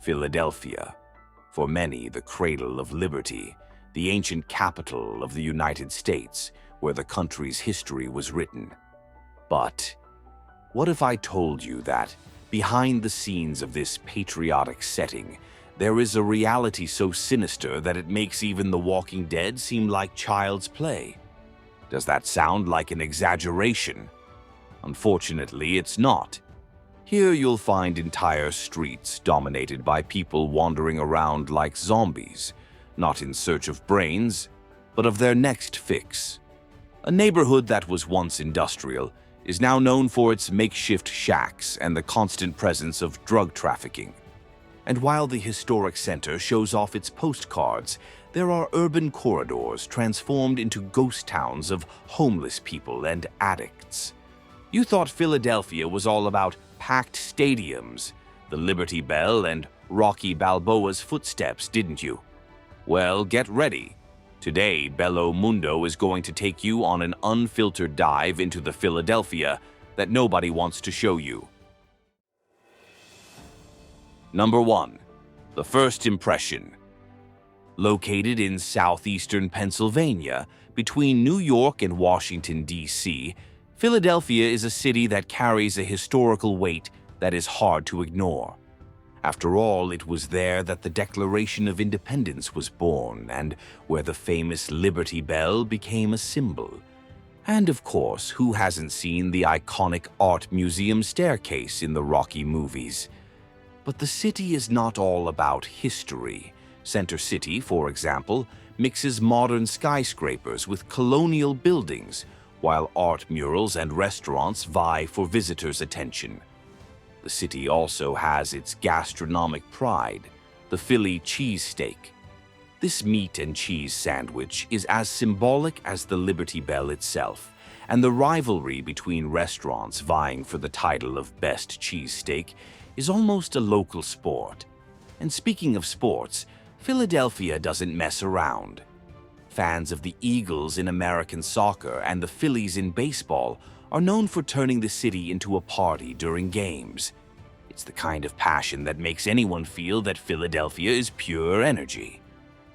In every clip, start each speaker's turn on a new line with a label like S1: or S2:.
S1: Philadelphia, for many the cradle of liberty, the ancient capital of the United States, where the country's history was written. But what if I told you that, behind the scenes of this patriotic setting, there is a reality so sinister that it makes even The Walking Dead seem like child's play? Does that sound like an exaggeration? Unfortunately, it's not. Here you'll find entire streets dominated by people wandering around like zombies, not in search of brains, but of their next fix. A neighborhood that was once industrial is now known for its makeshift shacks and the constant presence of drug trafficking. And while the historic center shows off its postcards, there are urban corridors transformed into ghost towns of homeless people and addicts. You thought Philadelphia was all about packed stadiums, the Liberty Bell, and Rocky Balboa's footsteps, didn't you? Well, get ready. Today, Bello Mundo is going to take you on an unfiltered dive into the Philadelphia that nobody wants to show you. Number 1. The First Impression. Located in southeastern Pennsylvania, between New York and Washington, D.C., Philadelphia is a city that carries a historical weight that is hard to ignore. After all, it was there that the Declaration of Independence was born and where the famous Liberty Bell became a symbol. And of course, who hasn't seen the iconic art museum staircase in the Rocky movies? But the city is not all about history. Center City, for example, mixes modern skyscrapers with colonial buildings, while art murals and restaurants vie for visitors' attention. The city also has its gastronomic pride, the Philly cheesesteak. This meat and cheese sandwich is as symbolic as the Liberty Bell itself, and the rivalry between restaurants vying for the title of best cheesesteak is almost a local sport. And speaking of sports, Philadelphia doesn't mess around. Fans of the Eagles in American soccer and the Phillies in baseball are known for turning the city into a party during games. It's the kind of passion that makes anyone feel that Philadelphia is pure energy.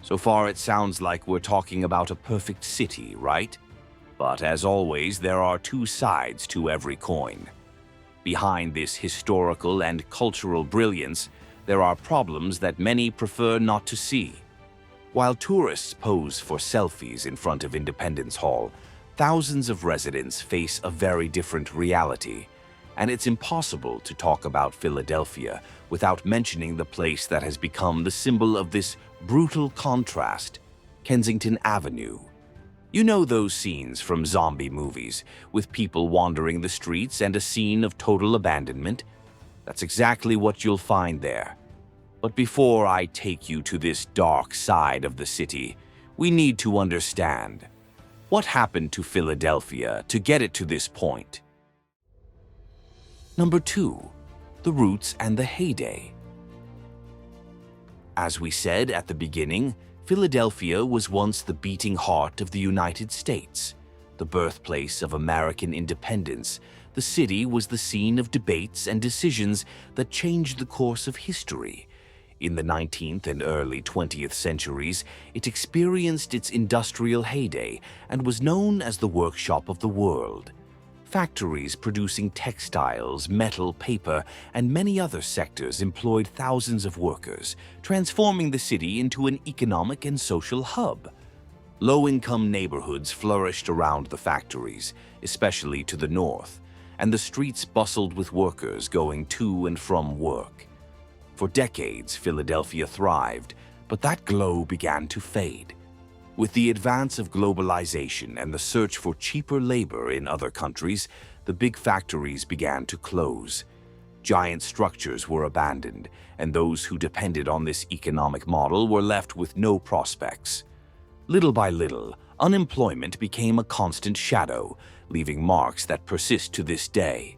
S1: So far, it sounds like we're talking about a perfect city, right? But as always, there are two sides to every coin. Behind this historical and cultural brilliance, there are problems that many prefer not to see. While tourists pose for selfies in front of Independence Hall, thousands of residents face a very different reality, and it's impossible to talk about Philadelphia without mentioning the place that has become the symbol of this brutal contrast, Kensington Avenue. You know those scenes from zombie movies, with people wandering the streets and a scene of total abandonment? That's exactly what you'll find there. But before I take you to this dark side of the city, we need to understand what happened to Philadelphia to get it to this point. Number 2. The roots and the heyday. As we said at the beginning, Philadelphia was once the beating heart of the United States. The birthplace of American independence, the city was the scene of debates and decisions that changed the course of history. In the 19th and early 20th centuries, it experienced its industrial heyday and was known as the workshop of the world. Factories producing textiles, metal, paper, and many other sectors employed thousands of workers, transforming the city into an economic and social hub. Low-income neighborhoods flourished around the factories, especially to the north, and the streets bustled with workers going to and from work. For decades, Philadelphia thrived, but that glow began to fade. With the advance of globalization and the search for cheaper labor in other countries, the big factories began to close. Giant structures were abandoned, and those who depended on this economic model were left with no prospects. Little by little, unemployment became a constant shadow, leaving marks that persist to this day.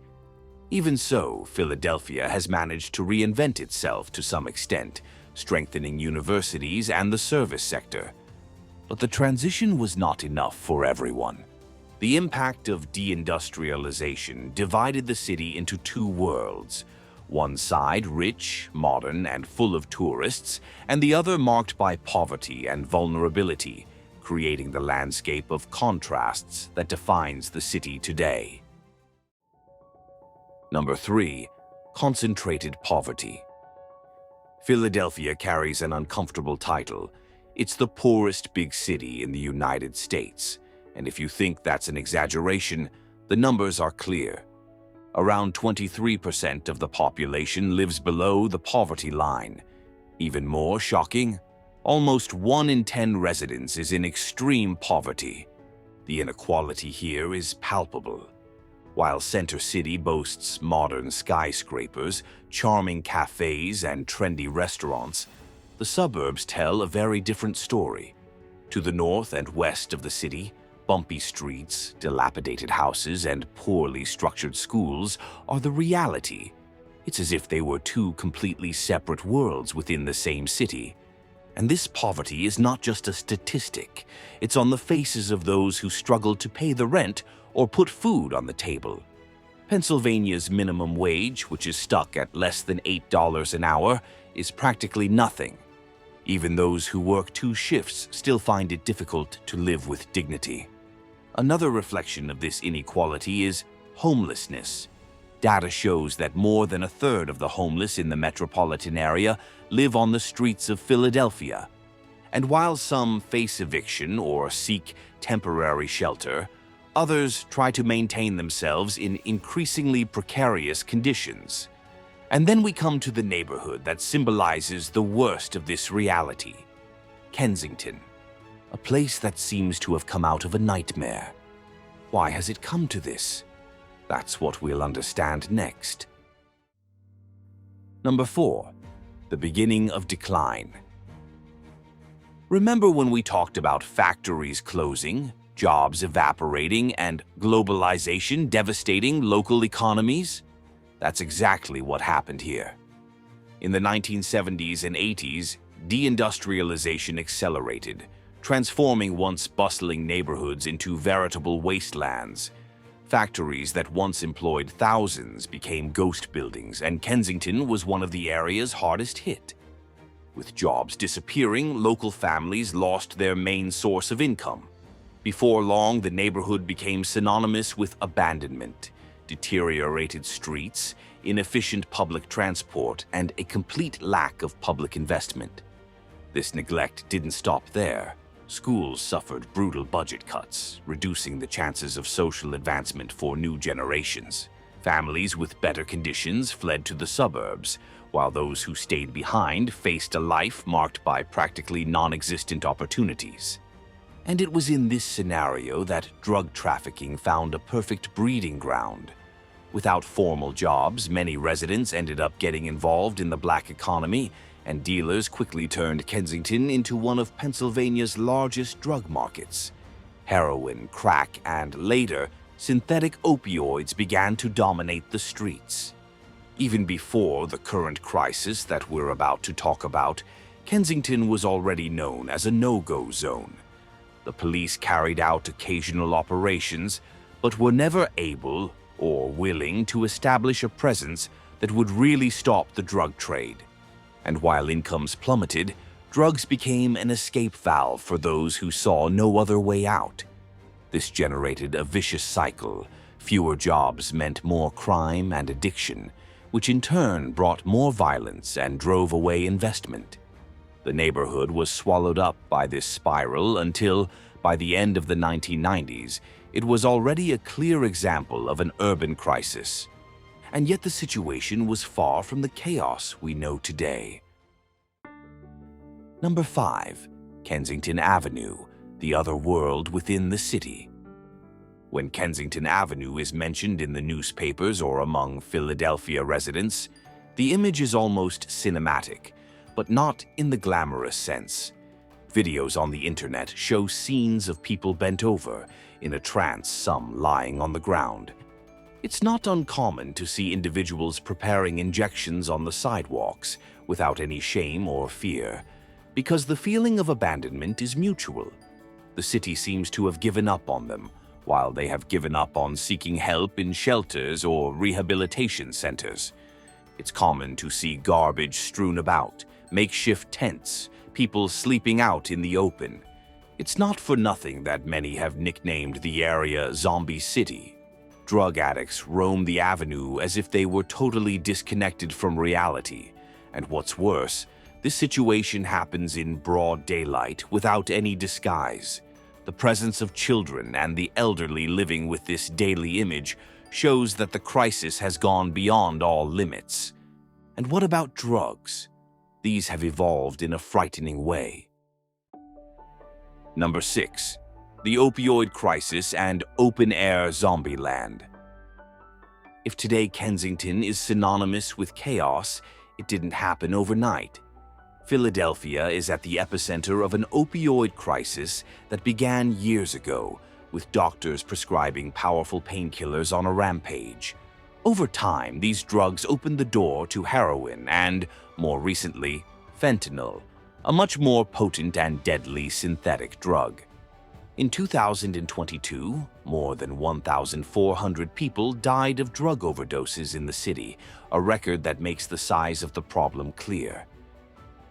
S1: Even so, Philadelphia has managed to reinvent itself to some extent, strengthening universities and the service sector. But the transition was not enough for everyone. The impact of deindustrialization divided the city into two worlds. one side rich, modern, and full of tourists, and the other marked by poverty and vulnerability, creating the landscape of contrasts that defines the city today. Number 3. Concentrated poverty. Philadelphia carries an uncomfortable title. It's the poorest big city in the United States, and if you think that's an exaggeration, the numbers are clear. Around 23% of the population lives below the poverty line. Even more shocking, almost 1 in 10 residents is in extreme poverty. The inequality here is palpable. While Center City boasts modern skyscrapers, charming cafes, and trendy restaurants, the suburbs tell a very different story. To the north and west of the city, bumpy streets, dilapidated houses, and poorly structured schools are the reality. It's as if they were two completely separate worlds within the same city. And this poverty is not just a statistic. It's on the faces of those who struggle to pay the rent or put food on the table. Pennsylvania's minimum wage, which is stuck at less than $8 an hour, is practically nothing. Even those who work 2 shifts still find it difficult to live with dignity. Another reflection of this inequality is homelessness. Data shows that more than 1/3 of the homeless in the metropolitan area live on the streets of Philadelphia. And while some face eviction or seek temporary shelter, others try to maintain themselves in increasingly precarious conditions. And then we come to the neighborhood that symbolizes the worst of this reality: Kensington, a place that seems to have come out of a nightmare. Why has it come to this? That's what we'll understand next. Number 4. The beginning of decline. Remember when we talked about factories closing, jobs evaporating, and globalization devastating local economies? That's exactly what happened here. In the 1970s and 80s, deindustrialization accelerated, transforming once bustling neighborhoods into veritable wastelands. Factories that once employed thousands became ghost buildings, and Kensington was one of the area's hardest hit. With jobs disappearing, local families lost their main source of income. Before long, the neighborhood became synonymous with abandonment, deteriorated streets, inefficient public transport, and a complete lack of public investment. This neglect didn't stop there. Schools suffered brutal budget cuts, reducing the chances of social advancement for new generations. Families with better conditions fled to the suburbs, while those who stayed behind faced a life marked by practically non-existent opportunities. And it was in this scenario that drug trafficking found a perfect breeding ground. Without formal jobs, many residents ended up getting involved in the black economy, and dealers quickly turned Kensington into one of Pennsylvania's largest drug markets. Heroin, crack, and later, synthetic opioids began to dominate the streets. Even before the current crisis that we're about to talk about, Kensington was already known as a no-go zone. The police carried out occasional operations, but were never able or willing to establish a presence that would really stop the drug trade. And while incomes plummeted, drugs became an escape valve for those who saw no other way out. This generated a vicious cycle. Fewer jobs meant more crime and addiction, which in turn brought more violence and drove away investment. The neighborhood was swallowed up by this spiral until, by the end of the 1990s, it was already a clear example of an urban crisis. And yet the situation was far from the chaos we know today. Number 5. Kensington Avenue, the other world within the city. When Kensington Avenue is mentioned in the newspapers or among Philadelphia residents, the image is almost cinematic, but not in the glamorous sense. Videos on the internet show scenes of people bent over, in a trance, some lying on the ground. It's not uncommon to see individuals preparing injections on the sidewalks without any shame or fear, because the feeling of abandonment is mutual. The city seems to have given up on them, while they have given up on seeking help in shelters or rehabilitation centers. It's common to see garbage strewn about, makeshift tents, people sleeping out in the open. It's not for nothing that many have nicknamed the area Zombie City. Drug addicts roam the avenue as if they were totally disconnected from reality. And what's worse, this situation happens in broad daylight without any disguise. The presence of children and the elderly living with this daily image shows that the crisis has gone beyond all limits. And what about drugs? These have evolved in a frightening way. Number 6. The opioid crisis and open-air zombie land. If today Kensington is synonymous with chaos, it didn't happen overnight. Philadelphia is at the epicenter of an opioid crisis that began years ago, with doctors prescribing powerful painkillers on a rampage. Over time, these drugs opened the door to heroin and, more recently, fentanyl, a much more potent and deadly synthetic drug. In 2022, more than 1,400 people died of drug overdoses in the city, a record that makes the size of the problem clear.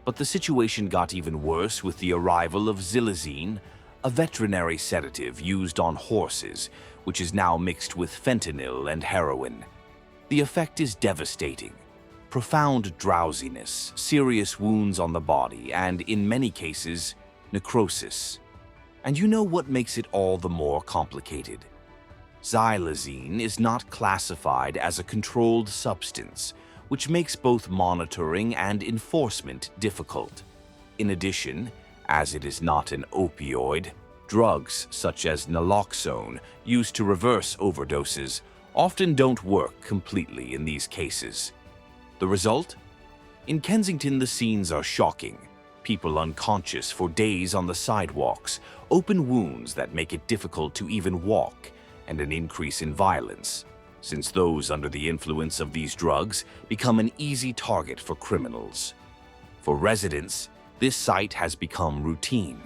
S1: But the situation got even worse with the arrival of xylazine, a veterinary sedative used on horses, which is now mixed with fentanyl and heroin. The effect is devastating. Profound drowsiness, serious wounds on the body, and in many cases, necrosis. And you know what makes it all the more complicated? Xylazine is not classified as a controlled substance, which makes both monitoring and enforcement difficult. In addition, as it is not an opioid, drugs such as naloxone, used to reverse overdoses, often don't work completely in these cases. The result? In Kensington, the scenes are shocking. People unconscious for days on the sidewalks, open wounds that make it difficult to even walk, and an increase in violence, since those under the influence of these drugs become an easy target for criminals. For residents, this sight has become routine.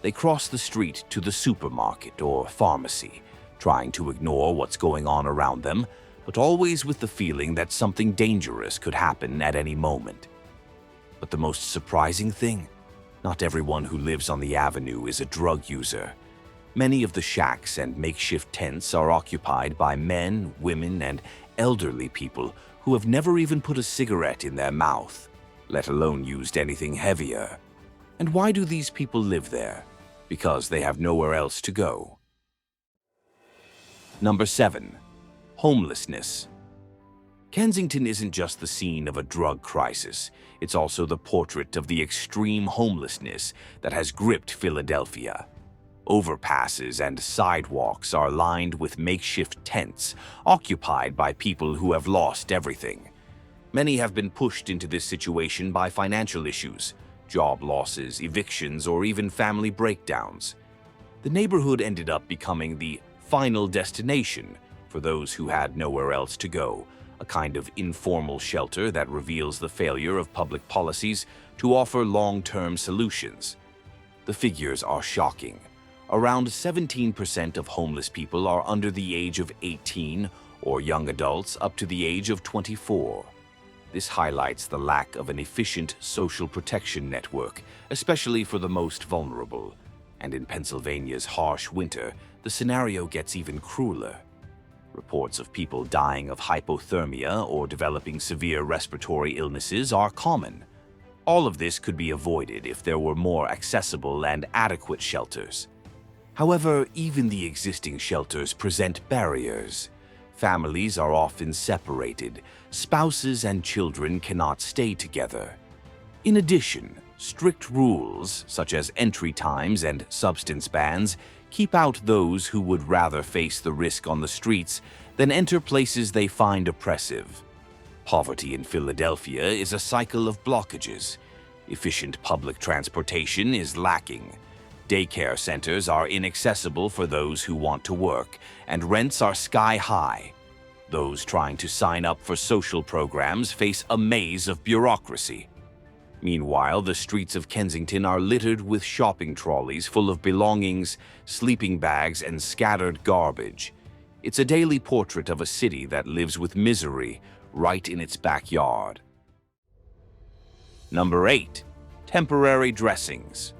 S1: They cross the street to the supermarket or pharmacy, trying to ignore what's going on around them, but always with the feeling that something dangerous could happen at any moment. But the most surprising thing? Not everyone who lives on the avenue is a drug user. Many of the shacks and makeshift tents are occupied by men, women, and elderly people who have never even put a cigarette in their mouth, let alone used anything heavier. And why do these people live there? Because they have nowhere else to go. Number 7. Homelessness. Kensington isn't just the scene of a drug crisis, it's also the portrait of the extreme homelessness that has gripped Philadelphia. Overpasses and sidewalks are lined with makeshift tents, occupied by people who have lost everything. Many have been pushed into this situation by financial issues, job losses, evictions, or even family breakdowns. The neighborhood ended up becoming the final destination for those who had nowhere else to go, a kind of informal shelter that reveals the failure of public policies to offer long-term solutions. The figures are shocking. Around 17% of homeless people are under the age of 18 or young adults up to the age of 24. This highlights the lack of an efficient social protection network, especially for the most vulnerable. And in Pennsylvania's harsh winter, the scenario gets even crueler. Reports of people dying of hypothermia or developing severe respiratory illnesses are common. All of this could be avoided if there were more accessible and adequate shelters. However, even the existing shelters present barriers. Families are often separated. Spouses and children cannot stay together. In addition, strict rules, such as entry times and substance bans, keep out those who would rather face the risk on the streets than enter places they find oppressive. Poverty in Philadelphia is a cycle of blockages. Efficient public transportation is lacking. Daycare centers are inaccessible for those who want to work, and rents are sky-high. Those trying to sign up for social programs face a maze of bureaucracy. Meanwhile, the streets of Kensington are littered with shopping trolleys full of belongings, sleeping bags, and scattered garbage. It's a daily portrait of a city that lives with misery, right in its backyard. Number 8. Temporary dressings.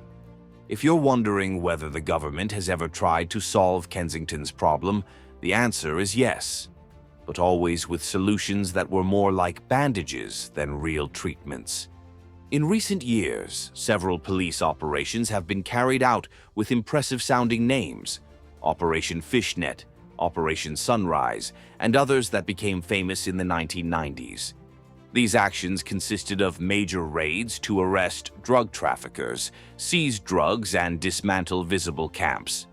S1: If you're wondering whether the government has ever tried to solve Kensington's problem, the answer is yes, but always with solutions that were more like bandages than real treatments. In recent years, several police operations have been carried out with impressive-sounding names: Operation Fishnet, Operation Sunrise, and others that became famous in the 1990s. These actions consisted of major raids to arrest drug traffickers, seize drugs, and dismantle visible camps.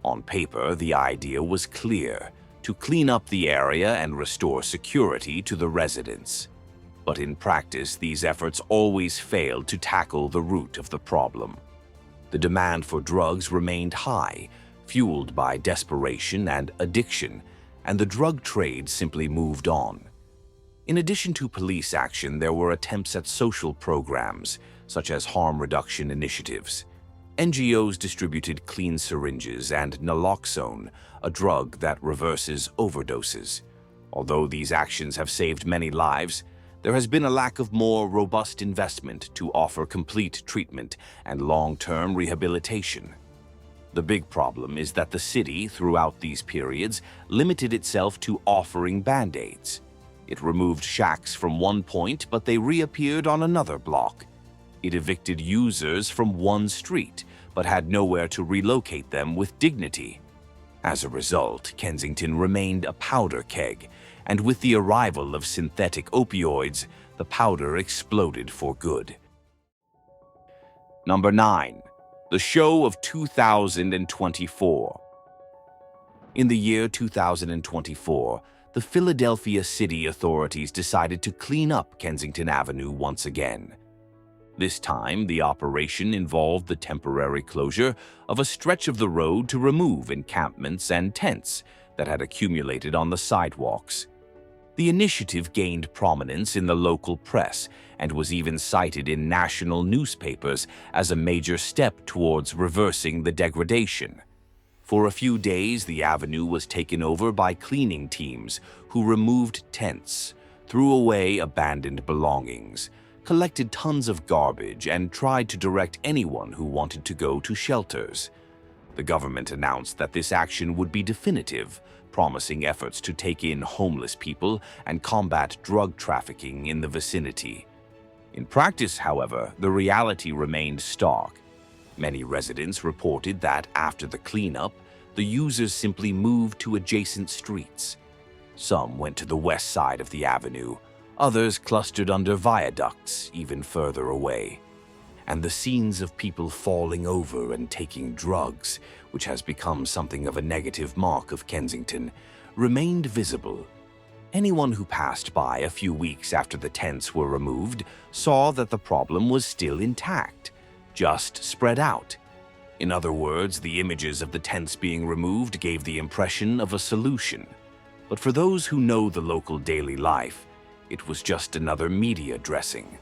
S1: On paper, the idea was clear: to clean up the area and restore security to the residents. But in practice, these efforts always failed to tackle the root of the problem. The demand for drugs remained high, fueled by desperation and addiction, and the drug trade simply moved on. In addition to police action, there were attempts at social programs, such as harm reduction initiatives. NGOs distributed clean syringes and naloxone, a drug that reverses overdoses. Although these actions have saved many lives, there has been a lack of more robust investment to offer complete treatment and long-term rehabilitation. The big problem is that the city, throughout these periods, limited itself to offering band-aids. It removed shacks from one point, but they reappeared on another block. It evicted users from one street, but had nowhere to relocate them with dignity. As a result, Kensington remained a powder keg, and with the arrival of synthetic opioids, the powder exploded for good. Number 9. The Show of 2024. In the year 2024, the Philadelphia city authorities decided to clean up Kensington Avenue once again. This time, the operation involved the temporary closure of a stretch of the road to remove encampments and tents that had accumulated on the sidewalks. The initiative gained prominence in the local press and was even cited in national newspapers as a major step towards reversing the degradation. For a few days, the avenue was taken over by cleaning teams who removed tents, threw away abandoned belongings, collected tons of garbage, and tried to direct anyone who wanted to go to shelters. The government announced that this action would be definitive, promising efforts to take in homeless people and combat drug trafficking in the vicinity. In practice, however, the reality remained stark. Many residents reported that after the cleanup, the users simply moved to adjacent streets. Some went to the west side of the avenue, others clustered under viaducts even further away. And the scenes of people falling over and taking drugs, which has become something of a negative mark of Kensington, remained visible. Anyone who passed by a few weeks after the tents were removed saw that the problem was still intact, just spread out. In other words, the images of the tents being removed gave the impression of a solution. But for those who know the local daily life, it was just another media dressing.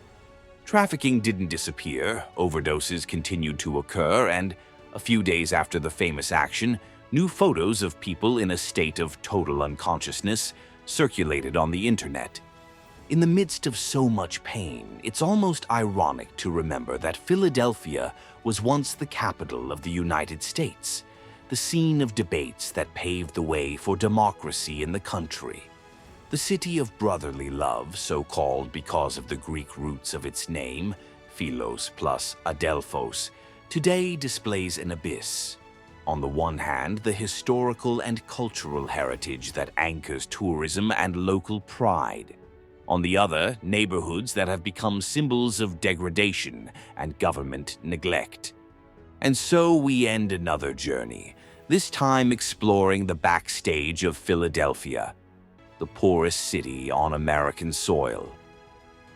S1: Trafficking didn't disappear, overdoses continued to occur, and a few days after the famous action, new photos of people in a state of total unconsciousness circulated on the internet. In the midst of so much pain, it's almost ironic to remember that Philadelphia was once the capital of the United States, the scene of debates that paved the way for democracy in the country. The city of brotherly love, so called because of the Greek roots of its name, Philos plus Adelphos, today displays an abyss. On the one hand, the historical and cultural heritage that anchors tourism and local pride. On the other, neighborhoods that have become symbols of degradation and government neglect. And so we end another journey, this time exploring the backstage of Philadelphia, the poorest city on American soil.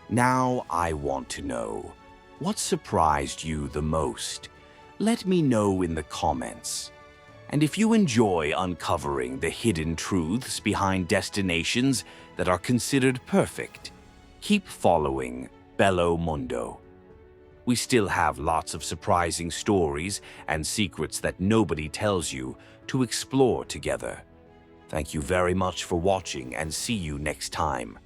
S1: Now I want to know, what surprised you the most? Let me know in the comments. And if you enjoy uncovering the hidden truths behind destinations that are considered perfect, keep following Bello Mundo. We still have lots of surprising stories and secrets that nobody tells you to explore together. Thank you very much for watching, and see you next time.